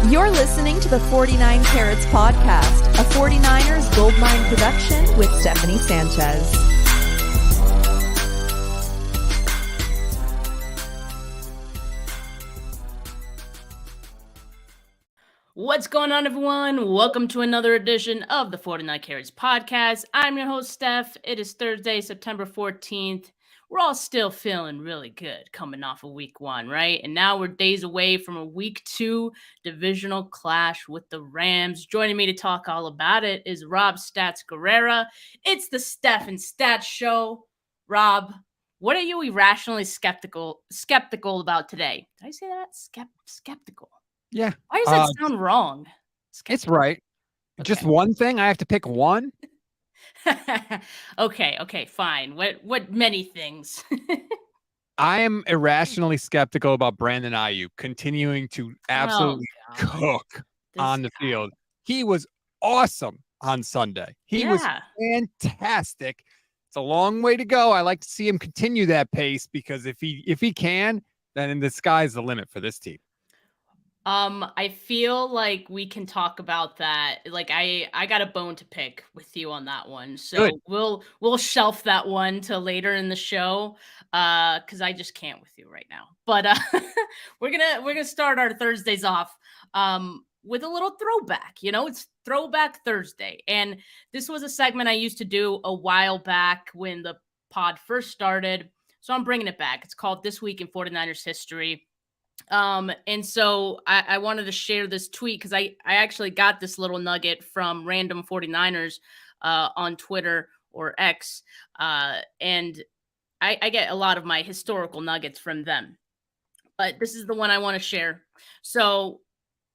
You're listening to the 49 Carats Podcast, a 49ers Goldmine production with Stephanie Sanchez. What's going on, everyone? Welcome to another edition of the 49 Carats Podcast. I'm your host, Steph. It is Thursday, September 14th. We're all still feeling really good coming off of week one, right? And now we're days away from a week two divisional clash with the Rams. Joining me to talk all about it is Rob Stats Guerrera. It's the Steph Stats show. Rob, what are you irrationally skeptical about today? Did I say that? Skeptical. Yeah. Why does that sound wrong? It's right. Okay. Just one thing? I have to pick one? Okay, fine. What many things? I am irrationally skeptical about Brandon Ayuk continuing to absolutely cook on the field. He was awesome on Sunday. He was fantastic. It's a long way to go. I like to see him continue that pace because if he can, then the sky's the limit for this team. I feel like we can talk about that. Like I got a bone to pick with you on that one. So Good. we'll shelf that one to later in the show. Cause I just can't with you right now. But we're gonna start our Thursdays off with a little throwback. You know, it's Throwback Thursday. And this was a segment I used to do a while back when the pod first started. So I'm bringing it back. It's called This Week in 49ers History. And so I wanted to share this tweet because I actually got this little nugget from Random 49ers on Twitter or X. And I get a lot of my historical nuggets from them. But this is the one I want to share. So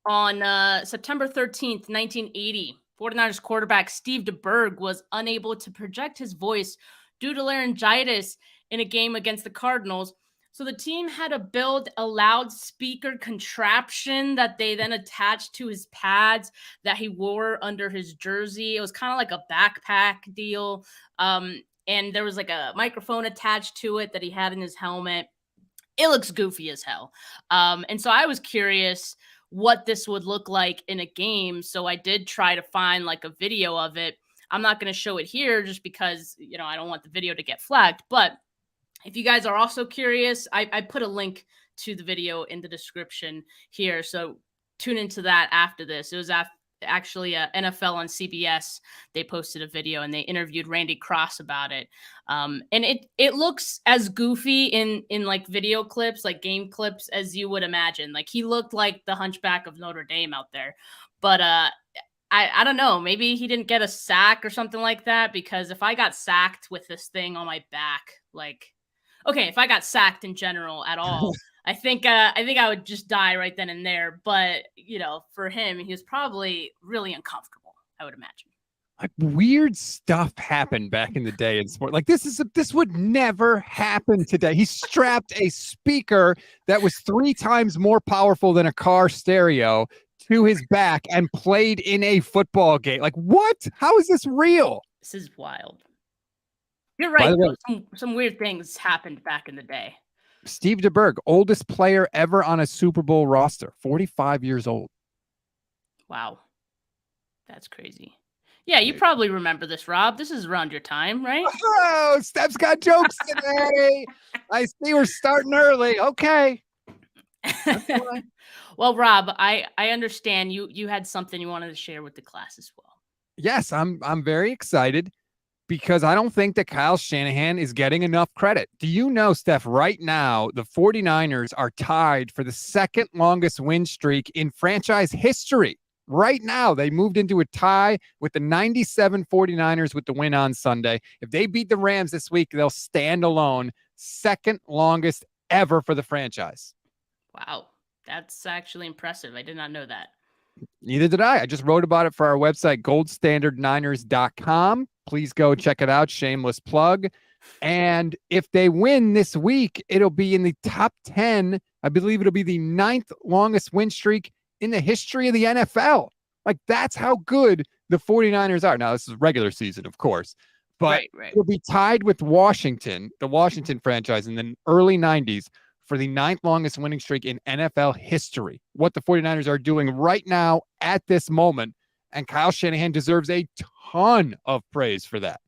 on September 13th, 1980, 49ers quarterback Steve DeBerg was unable to project his voice due to laryngitis in a game against the Cardinals. So the team had to build a loudspeaker contraption that they then attached to his pads that he wore under his jersey. It was kind of like a backpack deal. And there was like a microphone attached to it that he had in his helmet. It looks goofy as hell. And so I was curious what this would look like in a game. So I did try to find like a video of it. I'm not going to show it here just because, you know, I don't want the video to get flagged, but if you guys are also curious, I put a link to the video in the description here. So tune into that after this. It was actually NFL on CBS. They posted a video and they interviewed Randy Cross about it. And it looks as goofy in like video clips, like game clips, as you would imagine. Like he looked like the Hunchback of Notre Dame out there. But I don't know. Maybe he didn't get a sack or something like that, because if I got sacked with this thing on my back, like, okay, if I got sacked in general at all, I think I would just die right then and there. But, you know, for him, he was probably really uncomfortable, I would imagine. Like weird stuff happened back in the day in sport. Like this would never happen today. He strapped a speaker that was 3 times more powerful than a car stereo to his back and played in a football game. Like what? How is this real? This is wild. You're right. Some weird things happened back in the day. Steve DeBerg, oldest player ever on a Super Bowl roster, 45 years old. Wow. That's crazy. Yeah, you probably remember this, Rob. This is around your time, right? Oh, Steph's got jokes today. I see we're starting early. Okay. Well, Rob, I understand you had something you wanted to share with the class as well. Yes, I'm very excited, because I don't think that Kyle Shanahan is getting enough credit. Do you know, Steph, right now, the 49ers are tied for the second longest win streak in franchise history. Right now, they moved into a tie with the 97 49ers with the win on Sunday. If they beat the Rams this week, they'll stand alone, second longest ever for the franchise. Wow, that's actually impressive. I did not know that. Neither did I. I just wrote about it for our website, goldstandardniners.com. Please go check it out. Shameless plug. And if they win this week, it'll be in the top 10. I believe it'll be the 9th longest win streak in the history of the NFL. Like, that's how good the 49ers are. Now, this is regular season, of course, but right. It'll be tied with Washington, the Washington franchise in the early 90s for the 9th longest winning streak in NFL history. What the 49ers are doing right now at this moment. And Kyle Shanahan deserves a ton of praise for that.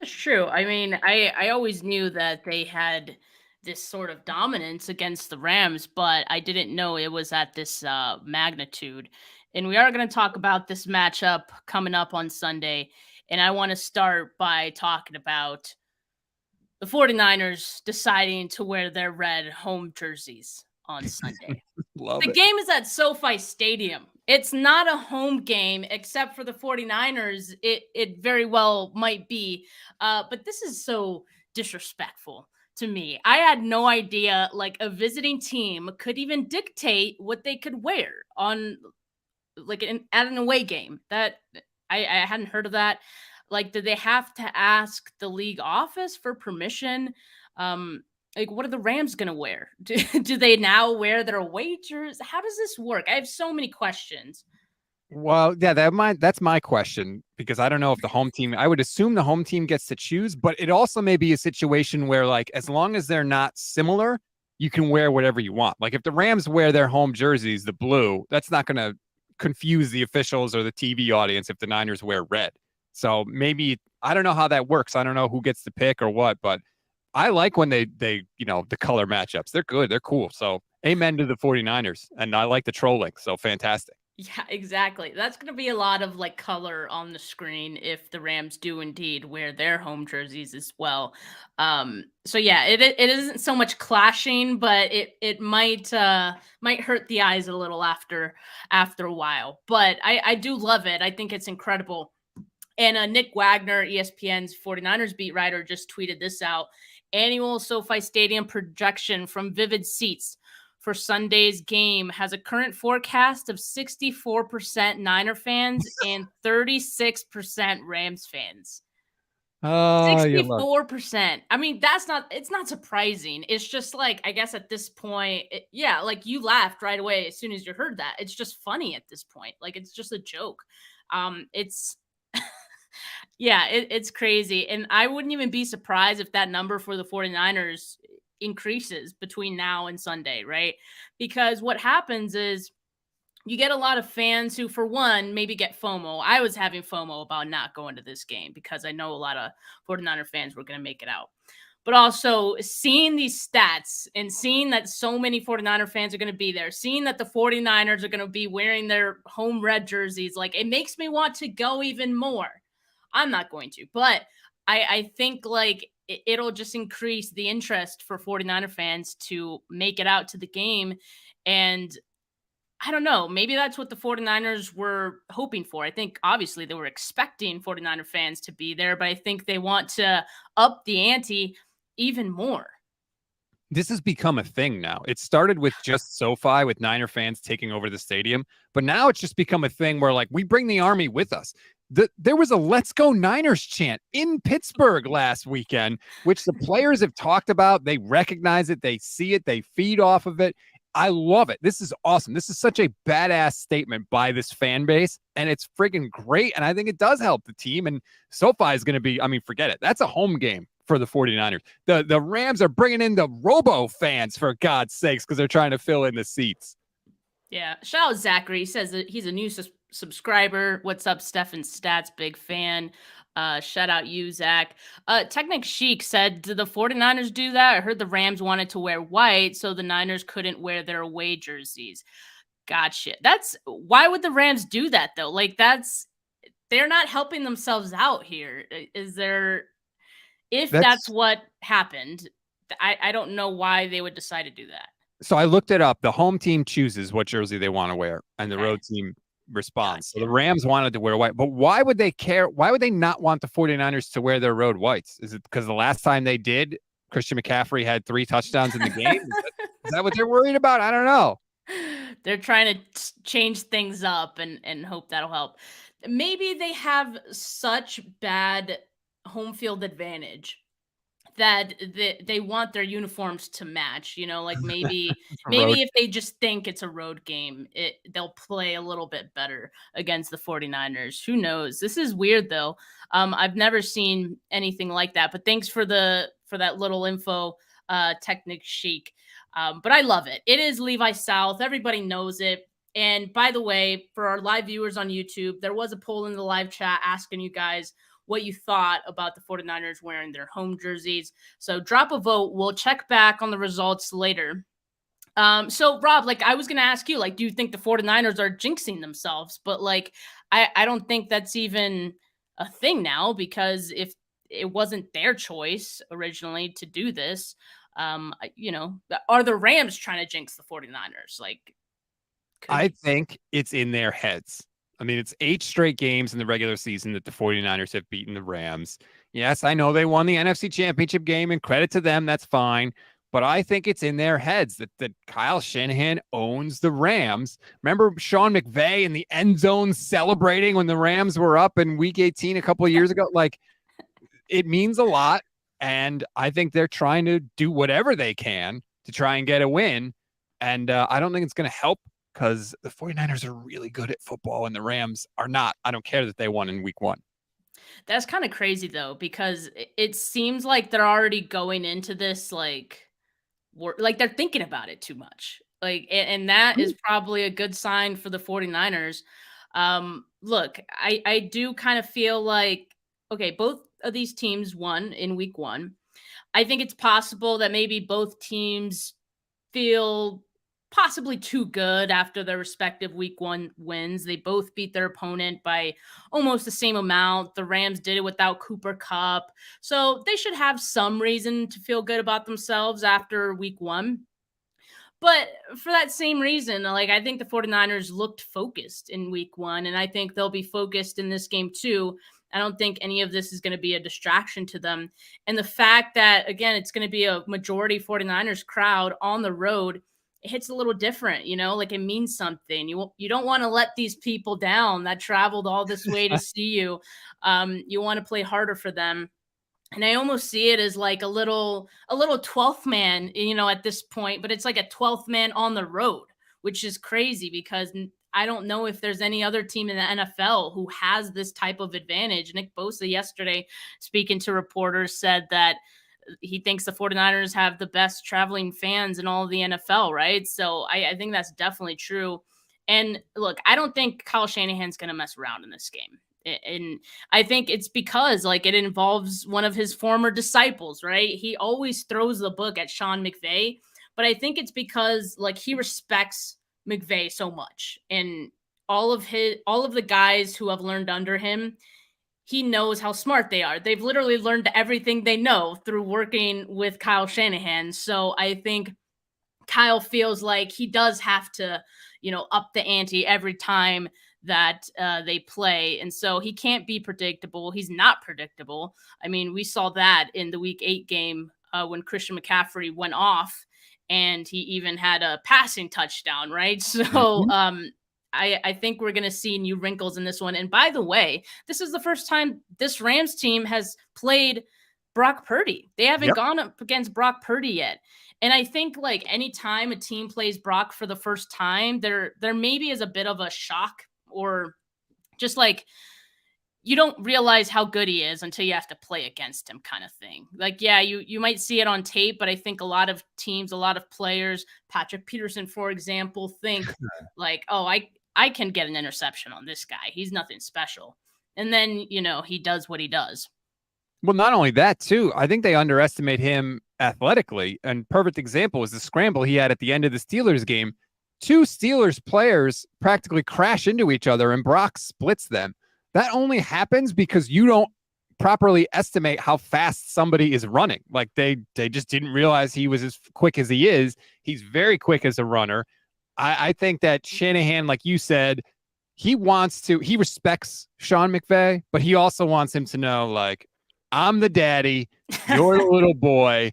It's true. I mean, I always knew that they had this sort of dominance against the Rams, but I didn't know it was at this magnitude. And we are going to talk about this matchup coming up on Sunday. And I want to start by talking about the 49ers deciding to wear their red home jerseys on Sunday. The game is at SoFi Stadium. It's not a home game, except for the 49ers. It very well might be. But this is so disrespectful to me. I had no idea like a visiting team could even dictate what they could wear on like at an away game. That I hadn't heard of that. Like, did they have to ask the league office for permission? Like, what are the Rams going to wear? Do they now wear their away jerseys? How does this work? I have so many questions. Well, yeah, that's my question, because I don't know if the home team, I would assume the home team gets to choose, but it also may be a situation where, like, as long as they're not similar, you can wear whatever you want. Like, if the Rams wear their home jerseys, the blue, that's not going to confuse the officials or the TV audience if the Niners wear red. So maybe, I don't know how that works. I don't know who gets to pick or what, but I like when they the color matchups. They're good. They're cool. So amen to the 49ers. And I like the trolling. So fantastic. Yeah, exactly. That's going to be a lot of like color on the screen if the Rams do indeed wear their home jerseys as well. So yeah, it isn't so much clashing, but it might hurt the eyes a little after a while. But I do love it. I think it's incredible. And Nick Wagner, ESPN's 49ers beat writer, just tweeted this out. Annual SoFi Stadium projection from Vivid Seats for Sunday's game has a current forecast of 64% Niner fans and 36% Rams fans. 64%. I mean, it's not surprising. It's just like, I guess at this point, like you laughed right away as soon as you heard that. It's just funny at this point. Like, it's just a joke. It's it's crazy. And I wouldn't even be surprised if that number for the 49ers increases between now and Sunday, right? Because what happens is you get a lot of fans who, for one, maybe get FOMO. I was having FOMO about not going to this game because I know a lot of 49er fans were going to make it out. But also seeing these stats and seeing that so many 49er fans are going to be there, seeing that the 49ers are going to be wearing their home red jerseys, like, it makes me want to go even more. I'm not going to, but I think like it'll just increase the interest for 49er fans to make it out to the game. And I don't know, maybe that's what the 49ers were hoping for. I think obviously they were expecting 49er fans to be there, but I think they want to up the ante even more. This has become a thing now. It started with just SoFi with Niner fans taking over the stadium, but now it's just become a thing where, like, we bring the army with us. There was a "Let's Go Niners" chant in Pittsburgh last weekend, which the players have talked about. They recognize it. They see it. They feed off of it. I love it. This is awesome. This is such a badass statement by this fan base, and it's friggin' great. And I think it does help the team. And SoFi is going to be, I mean, forget it. That's a home game for the 49ers. The Rams are bringing in the Robo fans, for God's sakes, because they're trying to fill in the seats. Yeah. Shout out Zachary. He says that he's a new subscriber. What's up, Steph Stats? Big fan. Shout out you, Zach. Technic Chic said, did the 49ers do that? I heard the Rams wanted to wear white, so the Niners couldn't wear their away jerseys. Gotcha. Why would the Rams do that, though? Like, they're not helping themselves out here. If that's what happened, I don't know why they would decide to do that. So I looked it up. The home team chooses what jersey they want to wear, and the road team responds. Gotcha. So the Rams wanted to wear white, but why would they care? Why would they not want the 49ers to wear their road whites? Is it because the last time they did, Christian McCaffrey had 3 touchdowns in the game? Is that what they're worried about? I don't know. They're trying to change things up and hope that'll help. Maybe they have such bad home field advantage that they want their uniforms to match, like maybe if they just think it's a road game, they'll play a little bit better against the 49ers. Who knows? This is weird though. I've never seen anything like that, but thanks for that little info, Technic Chic. But I love it. It is Levis South. Everybody knows it. And by the way, for our live viewers on YouTube, there was a poll in the live chat asking you guys what you thought about the 49ers wearing their home jerseys. So drop a vote. We'll check back on the results later. So Rob, like I was going to ask you, like, do you think the 49ers are jinxing themselves? But like, I don't think that's even a thing now, because if it wasn't their choice originally to do this, are the Rams trying to jinx the 49ers? Like, I think it's in their heads. I mean, it's 8 straight games in the regular season that the 49ers have beaten the Rams. Yes, I know they won the NFC Championship game, and credit to them, that's fine. But I think it's in their heads that Kyle Shanahan owns the Rams. Remember Sean McVay in the end zone celebrating when the Rams were up in Week 18 a couple of years ago? Like, it means a lot, and I think they're trying to do whatever they can to try and get a win. And I don't think it's going to help, because the 49ers are really good at football and the Rams are not. I don't care that they won in Week 1. That's kind of crazy, though, because it seems like they're already going into this like they're thinking about it too much. Like, and that is probably a good sign for the 49ers. Look, I do kind of feel like, okay, both of these teams won in Week 1. I think it's possible that maybe both teams feel possibly too good after their respective Week 1 wins. They both beat their opponent by almost the same amount. The Rams did it without Cooper Kupp. So they should have some reason to feel good about themselves after Week 1. But for that same reason, like, I think the 49ers looked focused in Week 1, and I think they'll be focused in this game too. I don't think any of this is going to be a distraction to them. And the fact that, again, it's going to be a majority 49ers crowd on the road, it hits a little different, like it means something. You don't want to let these people down that traveled all this way to see you. You want to play harder for them. And I almost see it as like a little 12th man, at this point, but it's like a 12th man on the road, which is crazy, because I don't know if there's any other team in the NFL who has this type of advantage. Nick Bosa yesterday, speaking to reporters, said that he thinks the 49ers have the best traveling fans in all of the NFL, right? So I think that's definitely true. And look, I don't think Kyle Shanahan's going to mess around in this game. And I think it's because, like, it involves one of his former disciples, right? He always throws the book at Sean McVay, but I think it's because, like, he respects McVay so much, and all of the guys who have learned under him, he knows how smart they are. They've literally learned everything they know through working with Kyle Shanahan. So I think Kyle feels like he does have to, up the ante every time that they play. And so he can't be predictable. He's not predictable. I mean, we saw that in the Week 8 game when Christian McCaffrey went off, and he even had a passing touchdown, right? So I think we're going to see new wrinkles in this one. And by the way, this is the first time this Rams team has played Brock Purdy. They haven't gone up against Brock Purdy yet. And I think, like, anytime a team plays Brock for the first time, there maybe is a bit of a shock, or just like, you don't realize how good he is until you have to play against him, kind of thing. Like, yeah, you might see it on tape, but I think a lot of teams, a lot of players, Patrick Peterson, for example, think like, oh, I can get an interception on this guy. He's nothing special. And then, he does what he does. Well, not only that, too, I think they underestimate him athletically. And perfect example is the scramble he had at the end of the Steelers game. 2 Steelers players practically crash into each other, and Brock splits them. That only happens because you don't properly estimate how fast somebody is running. Like, they just didn't realize he was as quick as he is. He's very quick as a runner. I think that Shanahan, like you said, he respects Sean McVay, but he also wants him to know, like, I'm the daddy, you're the little boy.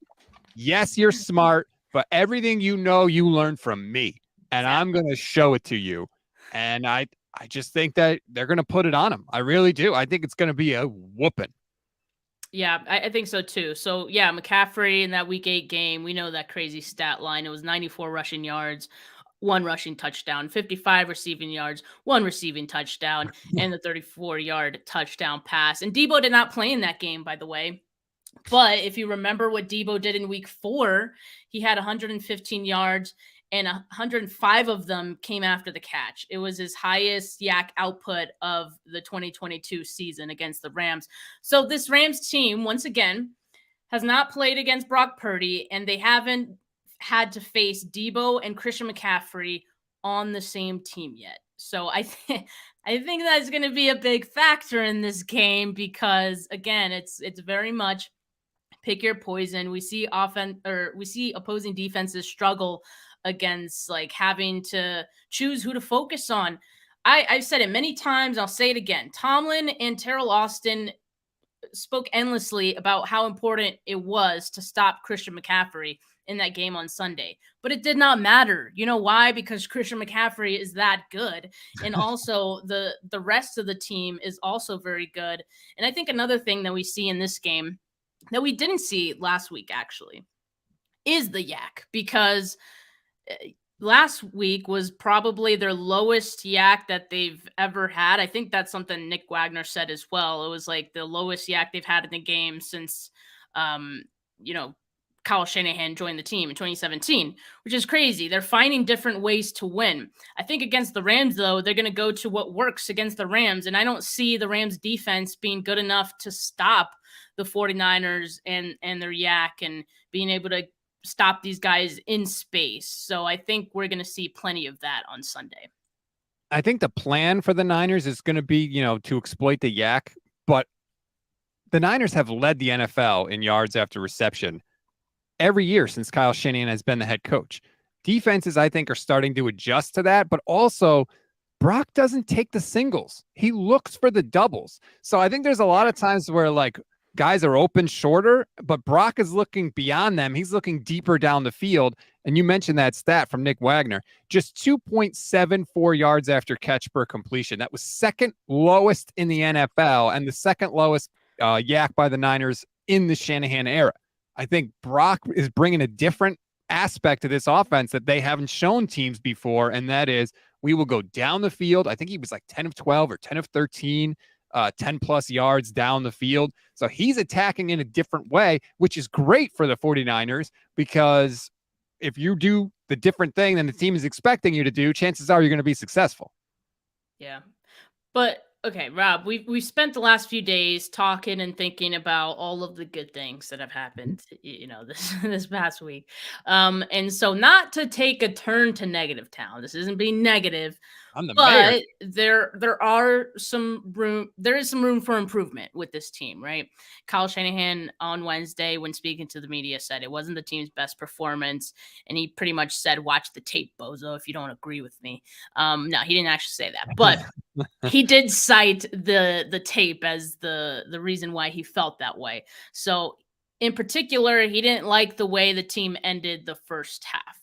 Yes, you're smart, but everything you learned from me, and I'm going to show it to you. And I just think that they're going to put it on him. I really do. I think it's going to be a whooping. Yeah, I think so too. So yeah, McCaffrey in that Week 8 game, we know that crazy stat line. It was 94 rushing yards, 1 rushing touchdown, 55 receiving yards, 1 receiving touchdown, and the 34-yard touchdown pass. And Debo did not play in that game, by the way. But if you remember what Debo did in week 4, he had 115 yards and 105 of them came after the catch. It was his highest yak output of the 2022 season against the Rams. So this Rams team, once again, has not played against Brock Purdy, and they haven't had to face Debo and Christian McCaffrey on the same team yet. So I think that's going to be a big factor in this game because again, it's very much pick your poison. We see opposing defenses struggle against like having to choose who to focus on. I've said it many times. I'll say it again. Tomlin and Terrell Austin spoke endlessly about how important it was to stop Christian McCaffrey in that game on Sunday. But it did not matter. You know why? Because Christian McCaffrey is that good. And also the rest of the team is also very good. And I think another thing that we see in this game that we didn't see last week actually is the yak, because last week was probably their lowest yak that they've ever had. I think that's something Nick Wagner said as well. It was like the lowest yak they've had in the game since, Kyle Shanahan joined the team in 2017, which is crazy. They're finding different ways to win. I think against the Rams, though, they're going to go to what works against the Rams. And I don't see the Rams defense being good enough to stop the 49ers and their yak and being able to stop these guys in space. So I think we're going to see plenty of that on Sunday. I think the plan for the Niners is going to be, to exploit the yak, but the Niners have led the NFL in yards after reception every year since Kyle Shanahan has been the head coach. Defenses, I think, are starting to adjust to that, but also Brock doesn't take the singles. He looks for the doubles. So I think there's a lot of times where like guys are open shorter, but Brock is looking beyond them. He's looking deeper down the field. And you mentioned that stat from Nick Wagner, just 2.74 yards after catch per completion. That was second lowest in the NFL and the second lowest yak by the Niners in the Shanahan era. I think Brock is bringing a different aspect to this offense that they haven't shown teams before, and that is we will go down the field. I think he was like 10 of 12 or 10 of 13, 10 plus yards down the field. So he's attacking in a different way, which is great for the 49ers because if you do the different thing than the team is expecting you to do, chances are you're going to be successful. Yeah. But okay, Rob, we've spent the last few days talking and thinking about all of the good things that have happened, this past week. And so not to take a turn to negative town. This isn't being negative. I'm the but mayor. there is some room for improvement with this team, right? Kyle Shanahan on Wednesday, when speaking to the media, said it wasn't the team's best performance, and he pretty much said, "Watch the tape, bozo, if you don't agree with me." No, he didn't actually say that, but he did cite the tape as the reason why he felt that way. So, in particular, he didn't like the way the team ended the first half.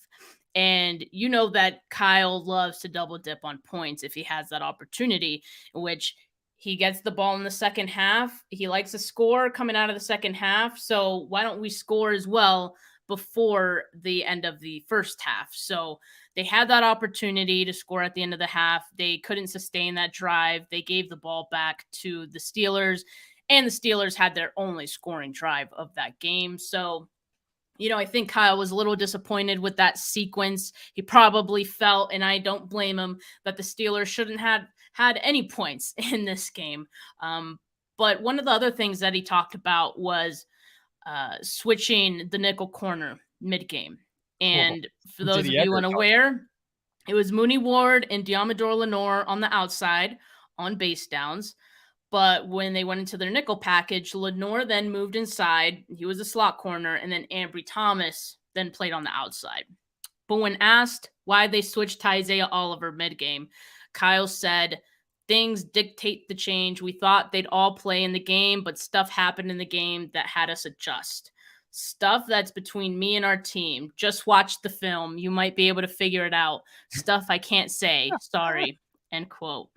And you know that Kyle loves to double dip on points if he has that opportunity, in which he gets the ball in the second half. He likes to score coming out of the second half. So why don't we score as well before the end of the first half? So they had that opportunity to score at the end of the half. They couldn't sustain that drive. They gave the ball back to the Steelers, and the Steelers had their only scoring drive of that game. So I think Kyle was a little disappointed with that sequence. He probably felt, and I don't blame him, that the Steelers shouldn't have had any points in this game. But one of the other things that he talked about was switching the nickel corner mid-game. And for those of you unaware, it was Mooney Ward and Diamador Lenore on the outside on base downs. But when they went into their nickel package, Lenore then moved inside. He was a slot corner. And then Ambry Thomas then played on the outside. But when asked why they switched to Isaiah Oliver mid-game, Kyle said, "Things dictate the change. We thought they'd all play in the game, but stuff happened in the game that had us adjust. Stuff that's between me and our team. Just watch the film. You might be able to figure it out. Stuff I can't say. Sorry." End quote.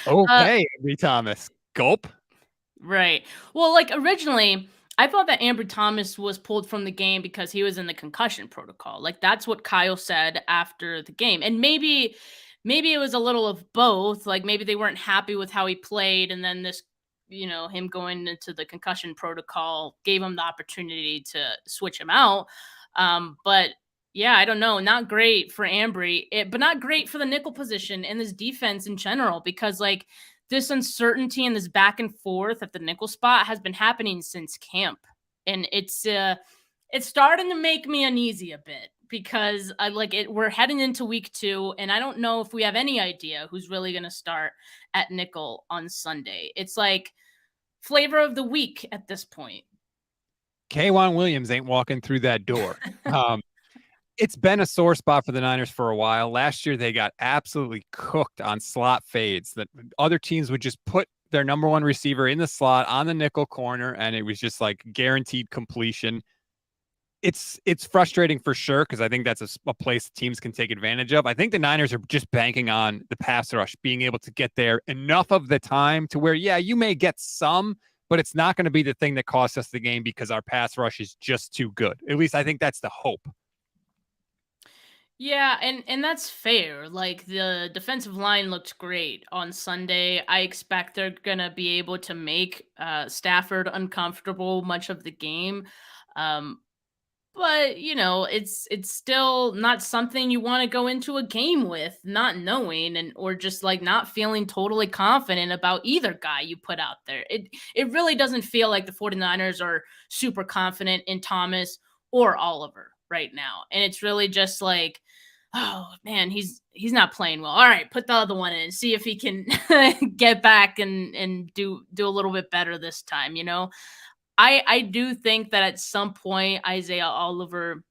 Okay, Ambry Thomas. Gulp. Right. Well, like originally, I thought that Ambry Thomas was pulled from the game because he was in the concussion protocol. Like that's what Kyle said after the game. And maybe it was a little of both. Like maybe they weren't happy with how he played, and then this him going into the concussion protocol gave him the opportunity to switch him out. But yeah, I don't know. Not great for Ambry, but not great for the nickel position and this defense in general, because like this uncertainty and this back and forth at the nickel spot has been happening since camp. And it's starting to make me uneasy a bit, because I like it. We're heading into week 2, and I don't know if we have any idea who's really going to start at nickel on Sunday. It's like flavor of the week at this point. K'Wan Williams ain't walking through that door. It's been a sore spot for the Niners for a while. Last year, they got absolutely cooked on slot fades. That other teams would just put their number one receiver in the slot on the nickel corner, and it was just like guaranteed completion. It's frustrating for sure, because I think that's a place teams can take advantage of. I think the Niners are just banking on the pass rush being able to get there enough of the time to where, yeah, you may get some, but it's not going to be the thing that costs us the game because our pass rush is just too good. At least I think that's the hope. Yeah, and that's fair. Like the defensive line looked great on Sunday. I expect they're gonna be able to make Stafford uncomfortable much of the game. But it's still not something you want to go into a game with not knowing, or just like not feeling totally confident about either guy you put out there. It really doesn't feel like the 49ers are super confident in Thomas or Oliver right now. And it's really just like, oh man, he's not playing well. All right, put the other one in, see if he can get back and do a little bit better this time. I do think that at some point Isaiah Oliver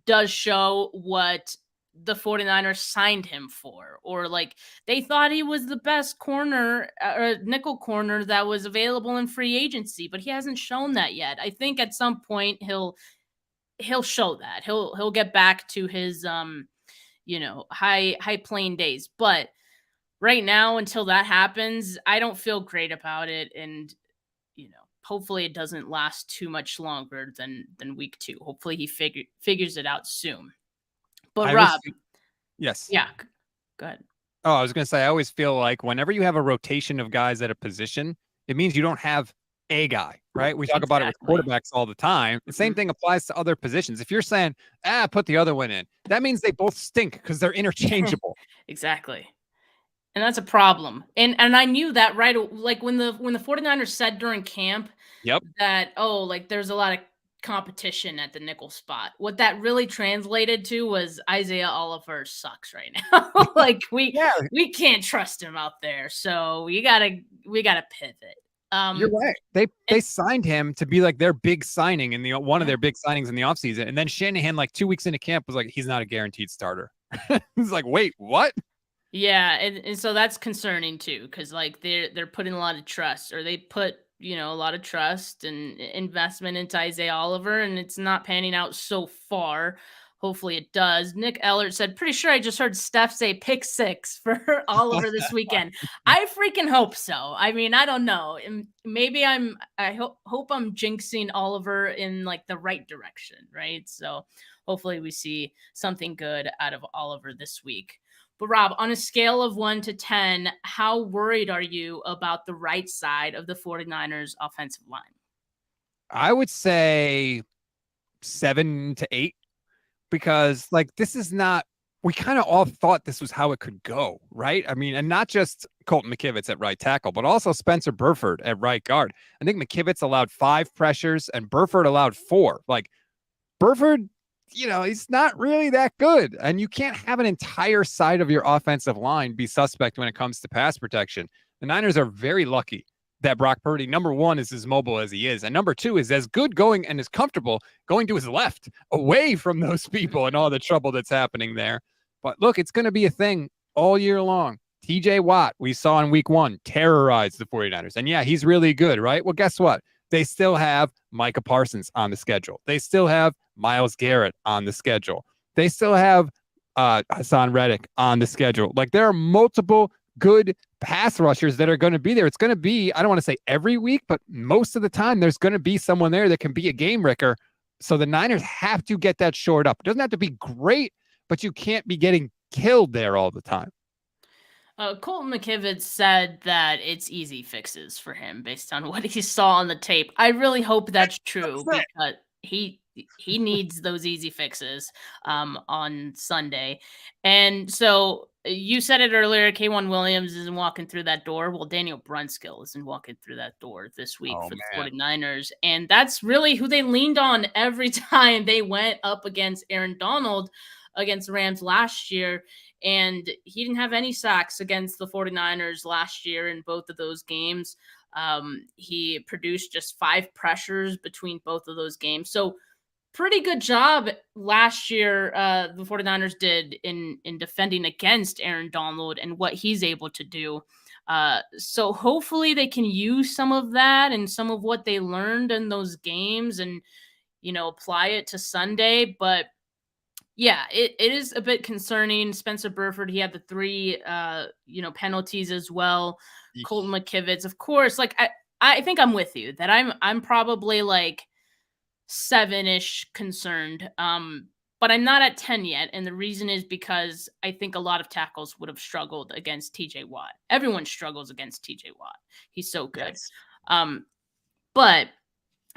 does show what the 49ers signed him for, or like they thought he was the best corner or nickel corner that was available in free agency, but he hasn't shown that yet. I think at some point he'll show that. He'll get back to his high playing days. But right now, until that happens, I don't feel great about it. And hopefully it doesn't last too much longer than week 2. Hopefully he figures it out soon. But Rob, yes, yeah, go ahead. Oh, I was going to say, I always feel like whenever you have a rotation of guys at a position, it means you don't have a guy, right? We talk about it with quarterbacks all the time. The same thing applies to other positions. If you're saying, put the other one in, that means they both stink because they're interchangeable. Exactly. And that's a problem. And I knew that right. Like when the 49ers said during camp that, there's a lot of competition at the nickel spot. What that really translated to was Isaiah Oliver sucks right now. Like we can't trust him out there. So we gotta pivot. You're right. They signed him to be like their big signing in one of their big signings in the offseason. And then Shanahan, like 2 weeks into camp, was like, he's not a guaranteed starter. He's like, wait, what? Yeah, and so that's concerning too, because like they're putting a lot of trust, or they put a lot of trust and investment into Isaiah Oliver, and it's not panning out so far. Hopefully it does. Nick Ellert said, pretty sure I just heard Steph say pick 6 for Oliver this weekend. I freaking hope so. I mean, I don't know. Maybe I hope I'm jinxing Oliver in like the right direction, right? So hopefully we see something good out of Oliver this week. But Rob, on a scale of 1 to 10, how worried are you about the right side of the 49ers offensive line? I would say 7 to 8, because like this is not, we kind of all thought this was how it could go, right? I mean, and not just Colton McKivitz at right tackle, but also Spencer Burford at right guard. I think McKivitz allowed 5 pressures and Burford allowed 4. Like Burford, he's not really that good. And you can't have an entire side of your offensive line be suspect when it comes to pass protection. The Niners are very lucky that Brock Purdy, number 1, is as mobile as he is. And number 2 is as good going and as comfortable going to his left, away from those people and all the trouble that's happening there. But look, it's going to be a thing all year long. TJ Watt, we saw in week 1, terrorized the 49ers. And yeah, he's really good, right? Well, guess what? They still have Micah Parsons on the schedule. They still have Myles Garrett on the schedule. They still have Hassan Reddick on the schedule. Like there are multiple good pass rushers that are going to be there. It's going to be, I don't want to say every week, but most of the time there's going to be someone there that can be a game wrecker. So the Niners have to get that shored up. It doesn't have to be great, but you can't be getting killed there all the time. Colton McKivitz said that it's easy fixes for him based on what he saw on the tape. I really hope that's true because he needs those easy fixes on Sunday. And so you said it earlier, K1 Williams isn't walking through that door. Well, Daniel Brunskill isn't walking through that door this week Oh, for the man. 49ers. And that's really who they leaned on every time they went up against Aaron Donald against the Rams last year. And he didn't have any sacks against the 49ers last year in both of those games. He produced just 5 pressures between both of those games. So pretty good job last year the 49ers did in defending against Aaron Donald and what he's able to do. So hopefully they can use some of that and some of what they learned in those games and, apply it to Sunday. But yeah, it is a bit concerning. Spencer Burford, he had the 3, penalties as well. Yeesh. Colton McKivitz, of course. Like I think I'm with you that I'm probably like 7-ish concerned. But I'm not at 10 yet, and the reason is because I think a lot of tackles would have struggled against TJ Watt. Everyone struggles against TJ Watt. He's so good. Yes. But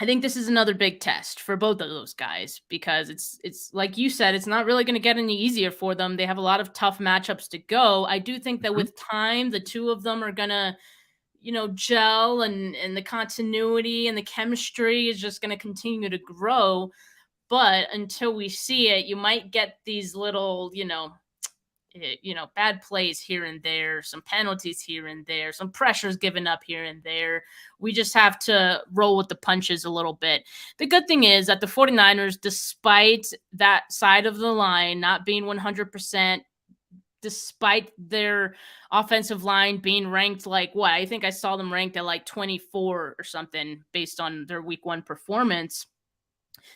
I think this is another big test for both of those guys because it's like you said, it's not really going to get any easier for them. They have a lot of tough matchups to go. I do think that with time, the two of them are going to, gel and the continuity and the chemistry is just going to continue to grow. But until we see it, you might get these little, bad plays here and there, some penalties here and there, some pressures given up here and there. We just have to roll with the punches a little bit. The good thing is that the 49ers, despite that side of the line not being 100%, despite their offensive line being ranked I think I saw them ranked at like 24 or something based on their week 1 performance.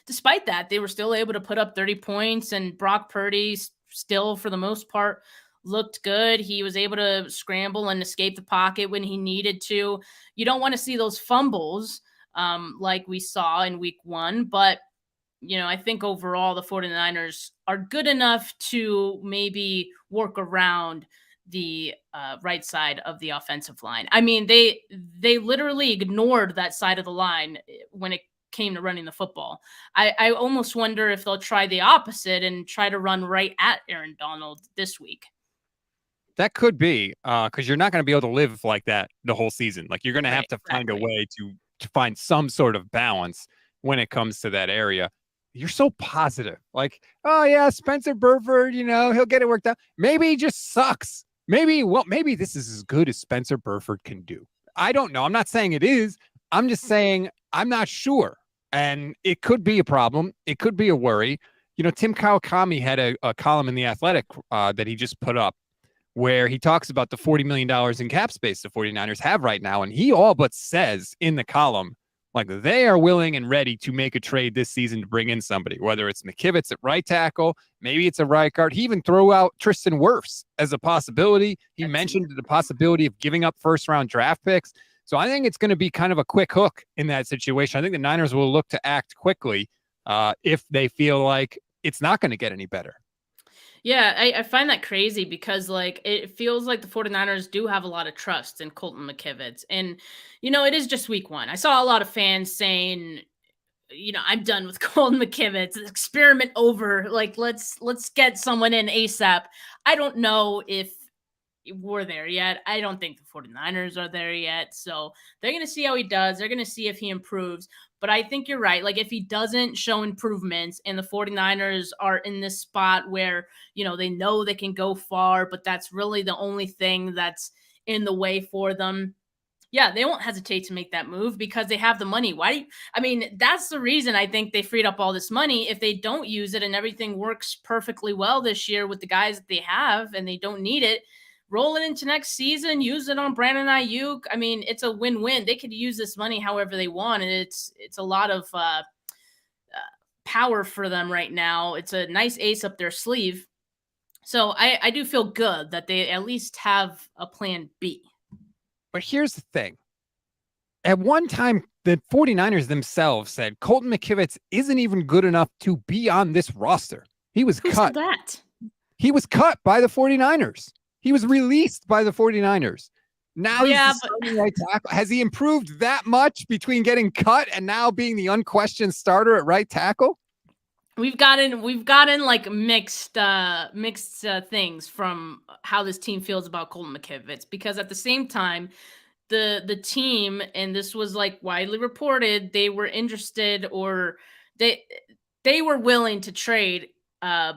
Despite that, they were still able to put up 30 points, and Brock Purdy still, for the most part, looked good. He was able to scramble and escape the pocket when he needed to. You don't want to see those fumbles like we saw in week 1, but I think overall the 49ers are good enough to maybe work around the right side of the offensive line. I mean, they literally ignored that side of the line when it came to running the football. I almost wonder if they'll try the opposite and try to run right at Aaron Donald this week. That could be because you're not going to be able to live like that the whole season. Like you're going to have to find a way to find some sort of balance when it comes to that area. You're so positive. Like, oh yeah, Spencer Burford, he'll get it worked out. Maybe he just sucks. Maybe this is as good as Spencer Burford can do. I don't know. I'm not saying it is. I'm just saying I'm not sure. And it could be a problem. It could be a worry. Tim Kawakami had a column in The Athletic that he just put up where he talks about the $40 million in cap space the 49ers have right now. And he all but says in the column, like they are willing and ready to make a trade this season to bring in somebody, whether it's McKivitz at right tackle, maybe it's a right guard. He even threw out Tristan Wirfs as a possibility. He mentioned the possibility of giving up first-round draft picks. So I think it's going to be kind of a quick hook in that situation. I think the Niners will look to act quickly if they feel like it's not going to get any better. Yeah, I find that crazy because it feels like the 49ers do have a lot of trust in Colton McKivitz. And, it is just week 1. I saw a lot of fans saying, I'm done with Colton McKivitz. Experiment over. Like, let's get someone in ASAP. I don't know if we're there yet. I don't think the 49ers are there yet. So they're going to see how he does. They're going to see if he improves. But I think you're right. Like if he doesn't show improvements and the 49ers are in this spot where, they know they can go far, but that's really the only thing that's in the way for them. Yeah, they won't hesitate to make that move because they have the money. That's the reason I think they freed up all this money. If they don't use it and everything works perfectly well this year with the guys that they have and they don't need it, roll it into next season, use it on Brandon Ayuk. I mean, it's a win-win. They could use this money however they want, and it's a lot of power for them right now. It's a nice ace up their sleeve. So I do feel good that they at least have a plan B. But here's the thing. At one time, the 49ers themselves said Colton McKivitz isn't even good enough to be on this roster. He was cut. Who said that? He was cut by the 49ers. He was released by the 49ers. Now he's Yeah, the but starting right tackle. Has he improved that much between getting cut and now being the unquestioned starter at right tackle? we've gotten like mixed things from how this team feels about Colton McKivitz, because at the same time, the team, and this was like widely reported, they were interested, or they they were willing to trade uh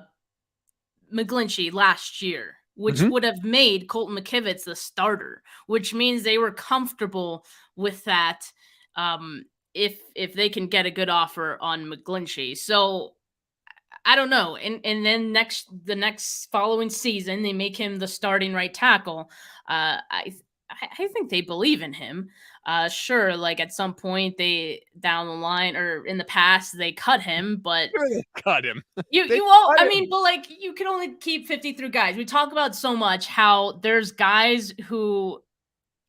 McGlinchey last year, which Mhm. would have made Colton McKivitz the starter, which means they were comfortable with that, um, if they can get a good offer on McGlinchey. So I don't know. And then the next following season, they make him the starting right tackle. I think they believe in him. Sure, like at some point they down the line or in the past they cut him, but Sure, they cut him. They you won't. cut I him. mean, but like you can only keep 53 guys. We talk about so much how there's guys who,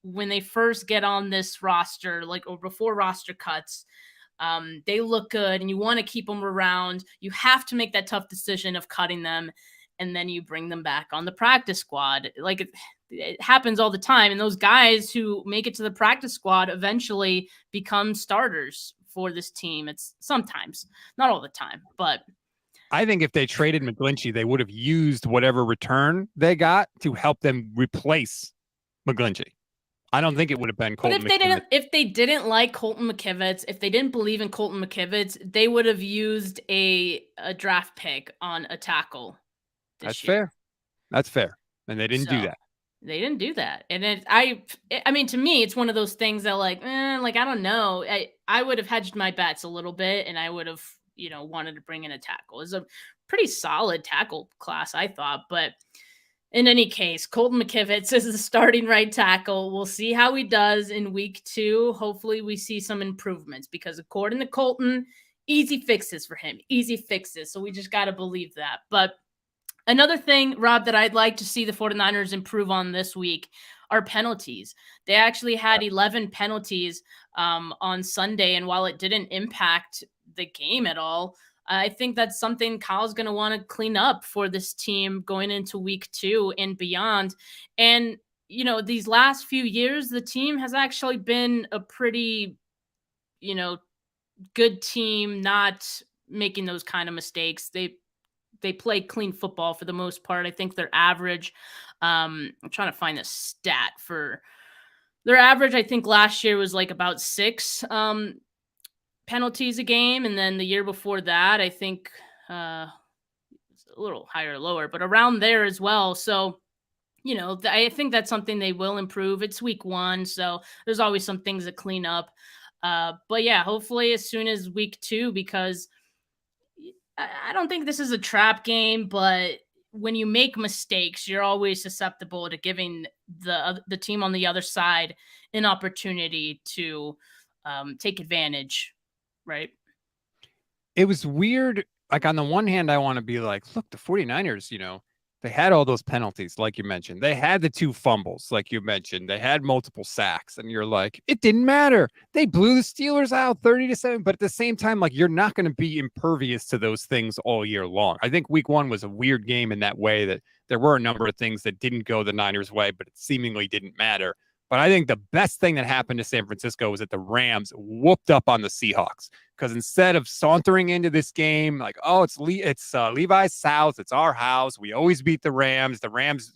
when they first get on this roster, like or before roster cuts, they look good and you want to keep them around. You have to make that tough decision of cutting them, and then you bring them back on the practice squad. Like it happens all the time. And those guys who make it to the practice squad eventually become starters for this team. It's sometimes, not all the time, but I think if they traded McGlinchey, they would have used whatever return they got to help them replace McGlinchey. I don't think it would have been but Colton if they didn't like Colton McKivitz, if they didn't believe in Colton McKivitz, they would have used a draft pick on a tackle this That's year. fair. That's fair. And they didn't do that. They didn't do that. And I mean, to me, it's one of those things that like I don't know. I would have hedged my bets a little bit, and I would have, wanted to bring in a tackle. It's a pretty solid tackle class, I thought. But in any case, Colton McKivitz is the starting right tackle. We'll see how he does in week 2. Hopefully we see some improvements, because according to Colton, easy fixes for him. Easy fixes. So we just got to believe that. But another thing, Rob, that I'd like to see the 49ers improve on this week are penalties. They actually had 11 penalties on Sunday, and while it didn't impact the game at all, I think that's something Kyle's going to want to clean up for this team going into week 2 and beyond. And, these last few years, the team has actually been a pretty, good team, not making those kind of mistakes. They play clean football for the most part. I think their average, I'm trying to find a stat for their average. I think last year was like about 6 penalties a game. And then the year before that, I think it's a little higher or lower, but around there as well. So, I think that's something they will improve. It's week 1, so there's always some things to clean up. But yeah, hopefully as soon as week 2, because I don't think this is a trap game, but when you make mistakes, you're always susceptible to giving the team on the other side an opportunity to take advantage, right? It was weird. Like, on the one hand, I want to be like, look, the 49ers, they had all those penalties, like you mentioned. They had the 2 fumbles, like you mentioned. They had multiple sacks, and you're like, it didn't matter. They blew the Steelers out 30-7. But at the same time, like, you're not going to be impervious to those things all year long. I think week 1 was a weird game in that way, that there were a number of things that didn't go the Niners' way, but it seemingly didn't matter. But I think the best thing that happened to San Francisco was that the Rams whooped up on the Seahawks, because instead of sauntering into this game like, oh, it's Levi's South, it's our house, we always beat the Rams. The Rams,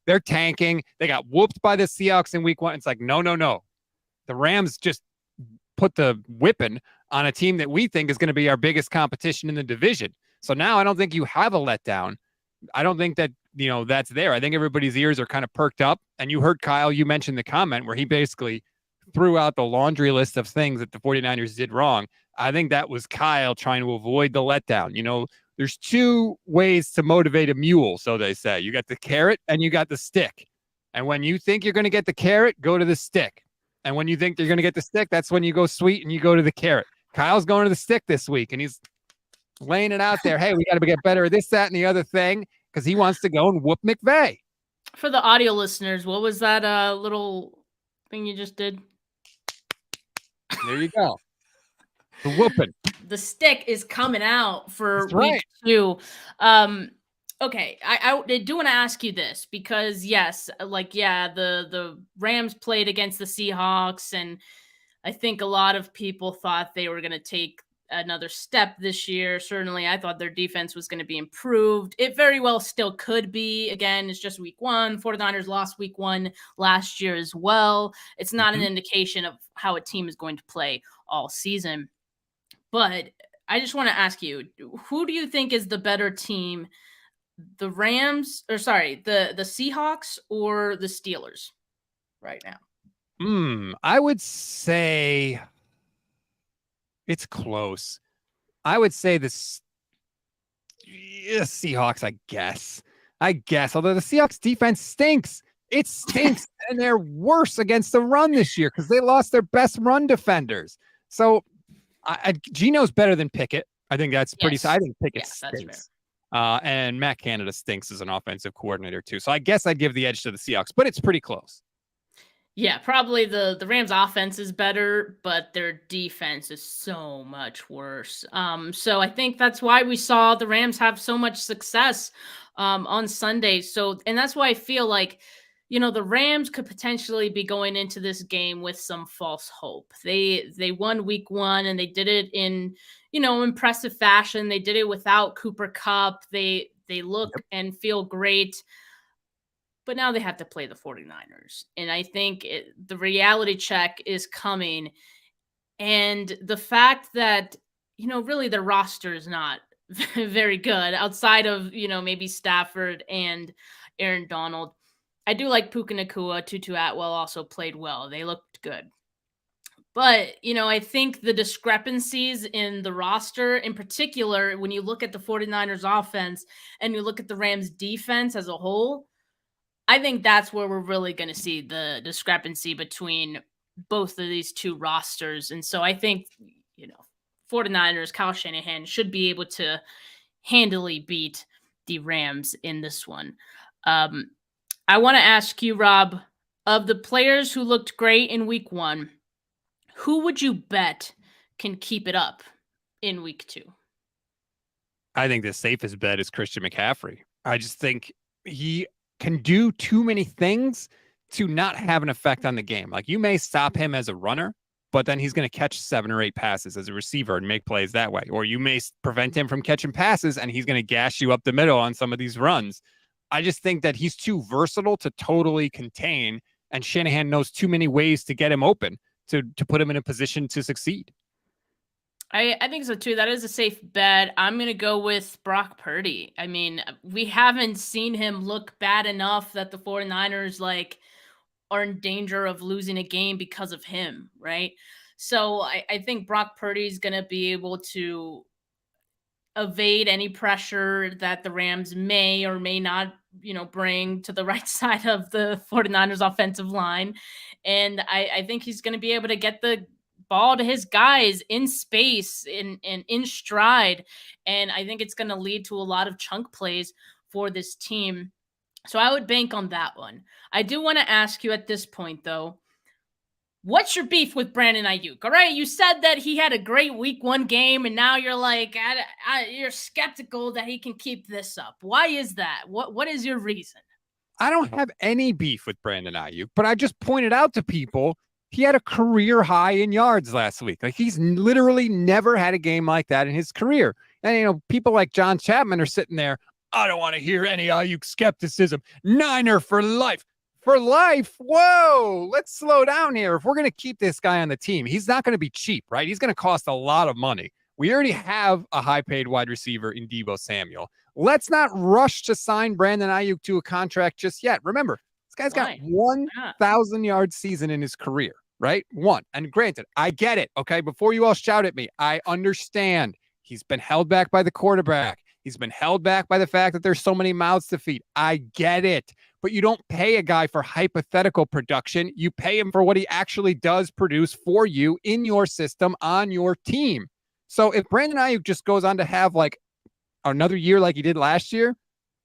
they're tanking. They got whooped by the Seahawks in week 1. It's like, no. The Rams just put the whipping on a team that we think is going to be our biggest competition in the division. So now I don't think you have a letdown. I don't think that, that's there. I think everybody's ears are kind of perked up. And you heard Kyle, you mentioned the comment where he basically threw out the laundry list of things that the 49ers did wrong. I think that was Kyle trying to avoid the letdown. There's 2 ways to motivate a mule, so they say. You got the carrot and you got the stick. And when you think you're going to get the carrot, go to the stick. And when you think you're going to get the stick, that's when you go sweet and you go to the carrot. Kyle's going to the stick this week, and he's laying it out there. Hey, we got to get better at this, that, and the other thing, because he wants to go and whoop McVay. For the audio listeners, what was that little thing you just did? There you go. The whooping. The stick is coming out for That's week right. 2. Okay, I do want to ask you this because yes, the Rams played against the Seahawks, and I think a lot of people thought they were going to take another step this year. Certainly, I thought their defense was going to be improved. It very well still could be. Again, it's just week one. 49ers lost week one last year as well. It's not an indication of how a team is going to play all season. But I just want to ask you, who do you think is the better team? The Seahawks or the Steelers right now? I would say it's close. I would say the Seahawks, I guess. Although the Seahawks defense stinks. It stinks, and they're worse against the run this year because they lost their best run defenders. So Geno's better than Pickett. I think that's pretty. I think Pickett stinks. And Matt Canada stinks as an offensive coordinator too. So I guess I'd give the edge to the Seahawks, but it's pretty close. Yeah, probably the Rams offense is better, but their defense is so much worse. So I think that's why we saw the Rams have so much success on Sunday. So, and that's why I feel like, the Rams could potentially be going into this game with some false hope. They won week one and they did it in, impressive fashion. They did it without Cooper Kupp. They look and feel great. But now they have to play the 49ers. And I think the reality check is coming. And the fact that, really their roster is not very good outside of, maybe Stafford and Aaron Donald. I do like Puka Nacua. Tutu Atwell also played well. They looked good. But, I think the discrepancies in the roster, in particular, when you look at the 49ers offense and you look at the Rams defense as a whole, I think that's where we're really going to see the discrepancy between both of these two rosters. And so I think, 49ers, Kyle Shanahan should be able to handily beat the Rams in this one. I want to ask you, Rob, of the players who looked great in week one, who would you bet can keep it up in week two? I think the safest bet is Christian McCaffrey. I just think he can do too many things to not have an effect on the game. Like, you may stop him as a runner, but then he's going to catch 7 or 8 passes as a receiver and make plays that way. Or you may prevent him from catching passes and he's going to gash you up the middle on some of these runs. I just think that he's too versatile to totally contain, and Shanahan knows too many ways to get him open to put him in a position to succeed. I think so too. That is a safe bet. I'm going to go with Brock Purdy. I mean, we haven't seen him look bad enough that the 49ers are in danger of losing a game because of him, right? So I think Brock Purdy is going to be able to evade any pressure that the Rams may or may not, bring to the right side of the 49ers offensive line. And I think he's going to be able to get the ball to his guys in space and in stride. And I think it's going to lead to a lot of chunk plays for this team. So I would bank on that one. I do want to ask you at this point, though, what's your beef with Brandon Ayuk? All right, you said that he had a great week one game, and now you're you're skeptical that he can keep this up. Why is that? What is your reason? I don't have any beef with Brandon Ayuk, but I just pointed out to people he had a career high in yards last week. Like, he's literally never had a game like that in his career. And, people like John Chapman are sitting there, I don't want to hear any Ayuk skepticism. Niner for life. For life? Whoa, let's slow down here. If we're going to keep this guy on the team, he's not going to be cheap, right? He's going to cost a lot of money. We already have a high-paid wide receiver in Deebo Samuel. Let's not rush to sign Brandon Ayuk to a contract just yet. Remember, this guy's got 1,000-yard season in his career, right? One. And granted, I get it, okay? Before you all shout at me, I understand. He's been held back by the quarterback. He's been held back by the fact that there's so many mouths to feed. I get it. But you don't pay a guy for hypothetical production. You pay him for what he actually does produce for you in your system on your team. So if Brandon Ayuk just goes on to have another year like he did last year,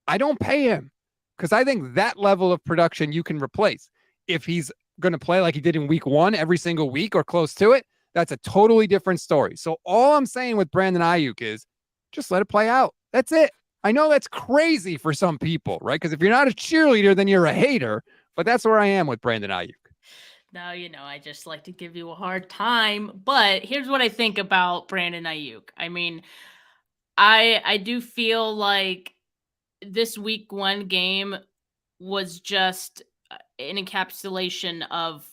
I don't pay him, because I think that level of production you can replace. If he's going to play like he did in week one every single week or close to it, that's a totally different story. So all I'm saying with Brandon Ayuk is just let it play out. That's it. I know that's crazy for some people, right? Because if you're not a cheerleader, then you're a hater. But that's where I am with Brandon Ayuk. Now, I just like to give you a hard time, but here's what I think about Brandon Ayuk. I mean, I do feel like this week 1 game was just an encapsulation of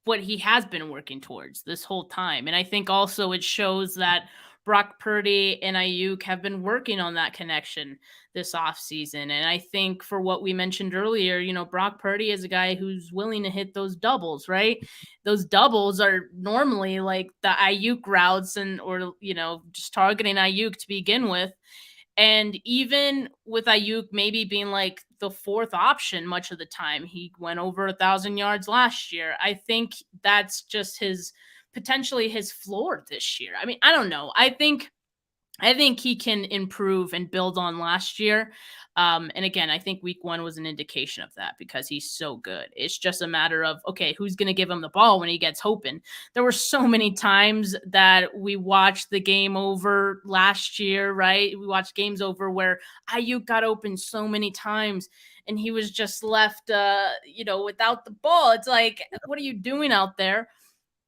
what he has been working towards this whole time. And I think also it shows that Brock Purdy and Ayuk have been working on that connection this offseason. And I think for what we mentioned earlier, Brock Purdy is a guy who's willing to hit those doubles, right? Those doubles are normally like the Ayuk routes or just targeting Ayuk to begin with. And even with Ayuk maybe being like the 4th option much of the time, he went over 1,000 yards last year. I think that's just potentially his floor this year. I mean, I don't know. I think he can improve and build on last year. And again, I think week 1 was an indication of that because he's so good. It's just a matter of, okay, who's going to give him the ball when he gets open? There were so many times that we watched the game over last year, right? We watched games over where Ayuk got open so many times and he was just left, without the ball. It's like, what are you doing out there?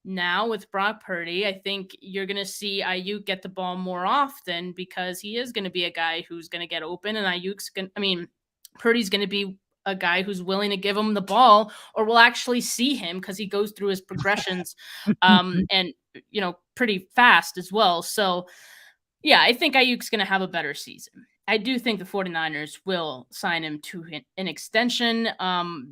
Now with Brock Purdy, I think you're going to see Ayuk get the ball more often because he is going to be a guy who's going to get open, and Purdy's going to be a guy who's willing to give him the ball, or we'll actually see him because he goes through his progressions, and pretty fast as well. So yeah, I think Ayuk's going to have a better season. I do think the 49ers will sign him to an extension.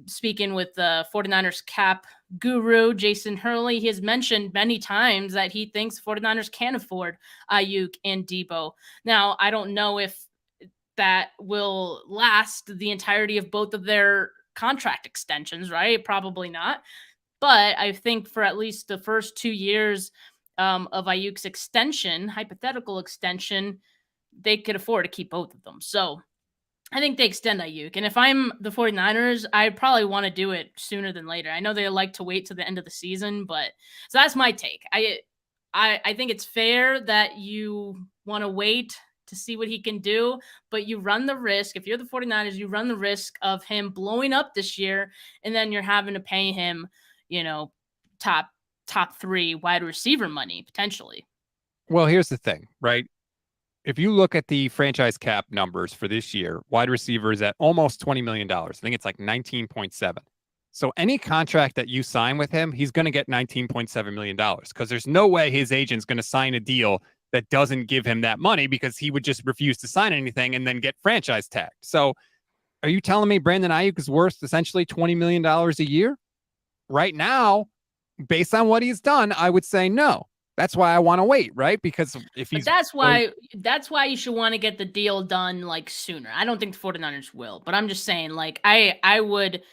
Speaking with the 49ers cap guru, Jason Hurley, he has mentioned many times that he thinks 49ers can afford Ayuk and Debo. Now, I don't know if that will last the entirety of both of their contract extensions, right? Probably not. But I think for at least the first 2 years of Ayuk's hypothetical extension, they could afford to keep both of them. So I think they extend Ayuk. And if I'm the 49ers, I probably want to do it sooner than later. I know they like to wait to the end of the season, but so that's my take. I think it's fair that you want to wait to see what he can do, but you run the risk. If you're the 49ers, you run the risk of him blowing up this year, and then you're having to pay him, top 3 wide receiver money potentially. Well, here's the thing, right? If you look at the franchise cap numbers for this year, wide receiver is at almost $20 million. I think it's like 19.7. So any contract that you sign with him, he's going to get $19.7 million because there's no way his agent's going to sign a deal that doesn't give him that money because he would just refuse to sign anything and then get franchise tagged. So are you telling me Brandon Ayuk is worth essentially $20 million a year? Right now, based on what he's done, I would say no. That's why I want to wait, right? Because if he's that's why you should want to get the deal done like sooner. I don't think the 49ers will, but I'm just saying, like, I would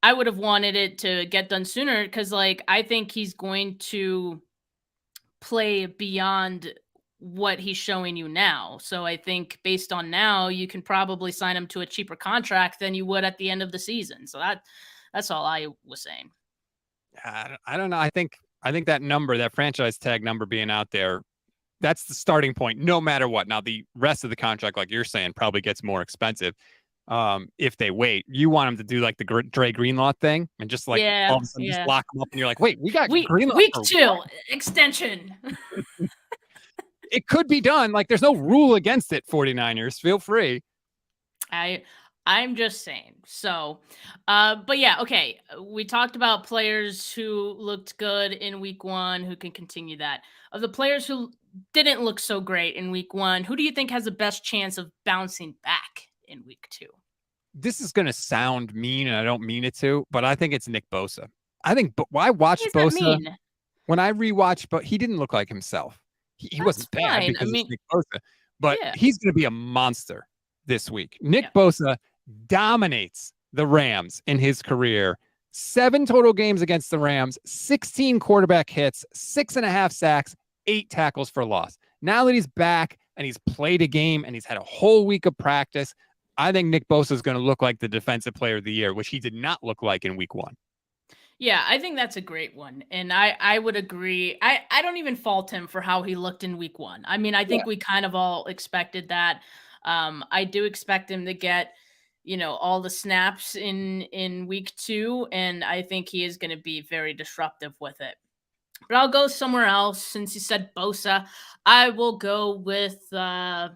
have wanted it to get done sooner because, like, I think he's going to play beyond what he's showing you now. So I think based on now, you can probably sign him to a cheaper contract than you would at the end of the season. So that's all I was saying. I don't know. I think that number, that franchise tag number being out there, that's the starting point, no matter what. Now, the rest of the contract, like you're saying, probably gets more expensive if they wait. You want them to do like the Dre Greenlaw thing and just like all of a sudden just lock them up and you're like, wait, we got Greenlaw week 2 extension. It could be done. Like there's no rule against it, 49ers. Feel free. I'm just saying. So, but yeah, okay. We talked about players who looked good in week 1, who can continue that. Of the players who didn't look so great in week 1, who do you think has the best chance of bouncing back in week 2? This is going to sound mean, and I don't mean it to, but I think it's Nick Bosa. I think, but I watched Bosa when I rewatched, but he didn't look like himself. He wasn't bad because it's Nick Bosa, but he's going to be a monster this week. Nick Bosa dominates the Rams in his career. 7 total games against the Rams, 16 quarterback hits, 6.5 sacks, 8 tackles for loss. Now that he's back and he's played a game and he's had a whole week of practice, I think Nick Bosa is going to look like the defensive player of the year, which he did not look like in week 1. Yeah, I think that's a great one. And I would agree. I don't even fault him for how he looked in week 1. I mean, I think we kind of all expected that. I do expect him to get, all the snaps in week 2, and I think he is going to be very disruptive with it. But I'll go somewhere else since you said Bosa. I will go with I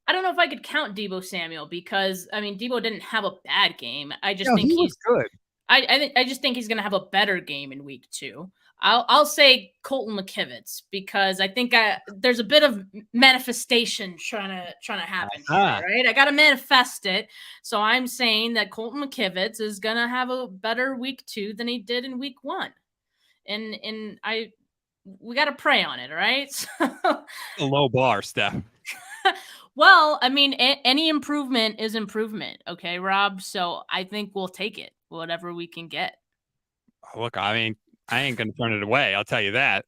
don't know if I could count Debo Samuel because I mean Debo didn't have a bad game. I just No, think he was good. I just think he's going to have a better game in week 2. I'll say Colton McKivitz because I think there's a bit of manifestation trying to happen here, right? I got to manifest it. So I'm saying that Colton McKivitz is going to have a better week 2 than he did in week 1. And we got to pray on it, all right? A low bar, Steph. Well, I mean, any improvement is improvement, okay, Rob? So I think we'll take it, whatever we can get. Look, I mean, I ain't going to turn it away. I'll tell you that.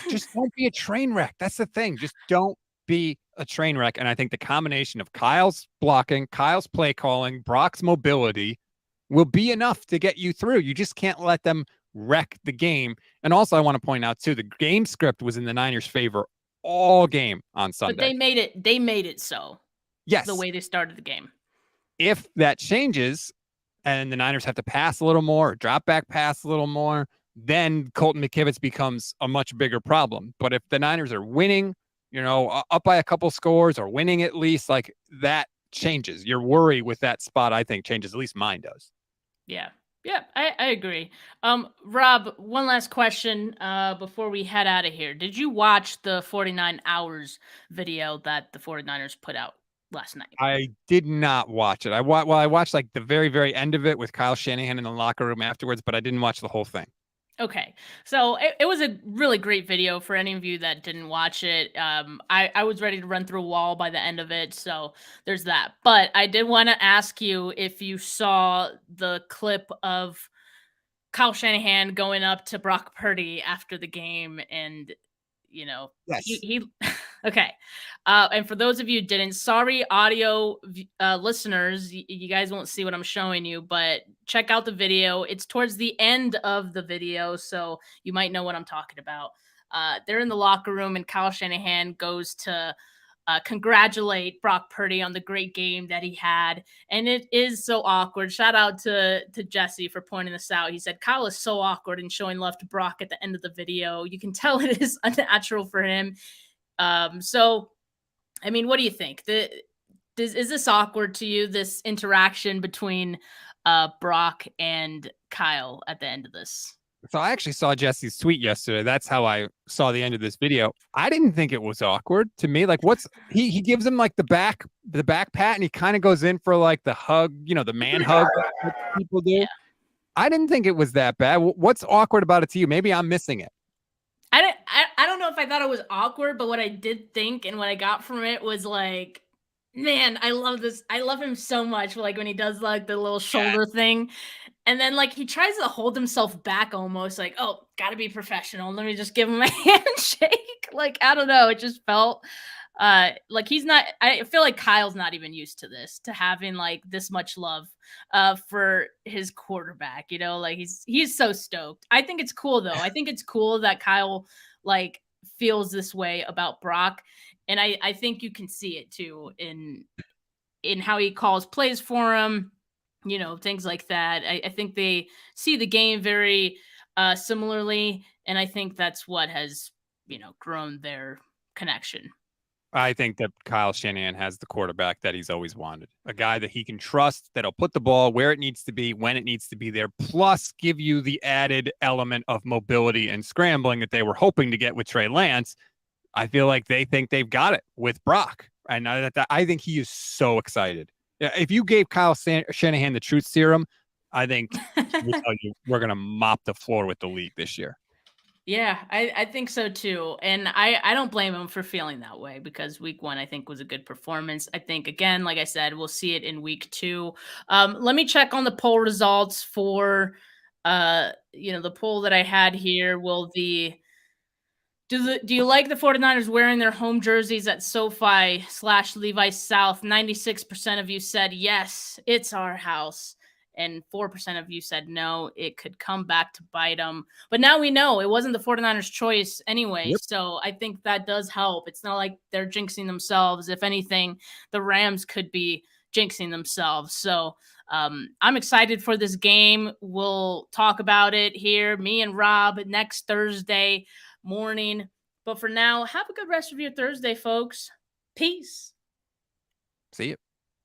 Just don't be a train wreck. That's the thing. Just don't be a train wreck. And I think the combination of Kyle's blocking, Kyle's play calling, Brock's mobility will be enough to get you through. You just can't let them wreck the game. And also, I want to point out, too, the game script was in the Niners' favor all game on Sunday. But they made it so. Yes. The way they started the game. If that changes and the Niners have to pass a little more, drop back pass a little more, then Colton McKivitz becomes a much bigger problem. But if the Niners are winning, up by a couple scores or winning at least, like that changes. Your worry with that spot, I think, changes. At least mine does. Yeah. Yeah, I agree. Rob, one last question before we head out of here. Did you watch the 49 hours video that the 49ers put out last night? I did not watch it. I watched like the very, very end of it with Kyle Shanahan in the locker room afterwards, but I didn't watch the whole thing. Okay. So it was a really great video for any of you that didn't watch it. I was ready to run through a wall by the end of it. So there's that. But I did want to ask you if you saw the clip of Kyle Shanahan going up to Brock Purdy after the game and, yes. he okay. And for those of you who didn't, sorry, audio listeners, you guys won't see what I'm showing you, but check out the video. It's towards the end of the video, so you might know what I'm talking about. They're in the locker room, and Kyle Shanahan goes to congratulate Brock Purdy on the great game that he had, and it is so awkward. Shout out to Jesse for pointing this out. He said Kyle is so awkward and showing love to Brock at the end of the video. You can tell it is unnatural for him. So, I mean, what do you think? Is this awkward to you, this interaction between Brock and Kyle at the end of this? So I actually saw Jesse's tweet yesterday. That's how I saw the end of this video. I didn't think it was awkward to me. Like, he gives him like the back pat, and he kind of goes in for like the hug, the man hug that people do. Yeah. I didn't think it was that bad. What's awkward about it to you? Maybe I'm missing it. I don't know if I thought it was awkward, but what I did think and what I got from it was like, man, I love this. I love him so much. Like when he does like the little shoulder thing. And then like he tries to hold himself back almost like, oh, gotta be professional. Let me just give him a handshake. Like, I don't know. It just felt like he's not, I feel like Kyle's not even used to this, to having like this much love for his quarterback, like he's so stoked. I think it's cool though. I think it's cool that Kyle like feels this way about Brock. And I think you can see it too in how he calls plays for him, things like that. I think they see the game very similarly. And I think that's what has, grown their connection. I think that Kyle Shanahan has the quarterback that he's always wanted. A guy that he can trust, that'll put the ball where it needs to be, when it needs to be there, plus give you the added element of mobility and scrambling that they were hoping to get with Trey Lance. I feel like they think they've got it with Brock. And I think he is so excited. If you gave Kyle Shanahan the truth serum, I think we're going to mop the floor with the league this year. Yeah, I think so too. And I don't blame him for feeling that way because week 1, I think, was a good performance. I think, again, like I said, we'll see it in week 2. Let me check on the poll results for, the poll that I had here. Do you like the 49ers wearing their home jerseys at SoFi / Levis South? 96% of you said yes, it's our house. and 4% of you said no, it could come back to bite them. But now we know it wasn't the 49ers' choice anyway. Yep. So I think that does help. It's not like they're jinxing themselves. If anything, the Rams could be jinxing themselves. So I'm excited for this game. We'll talk about it here, me and Rob, next Thursday morning. But for now, have a good rest of your Thursday, folks. Peace. See you.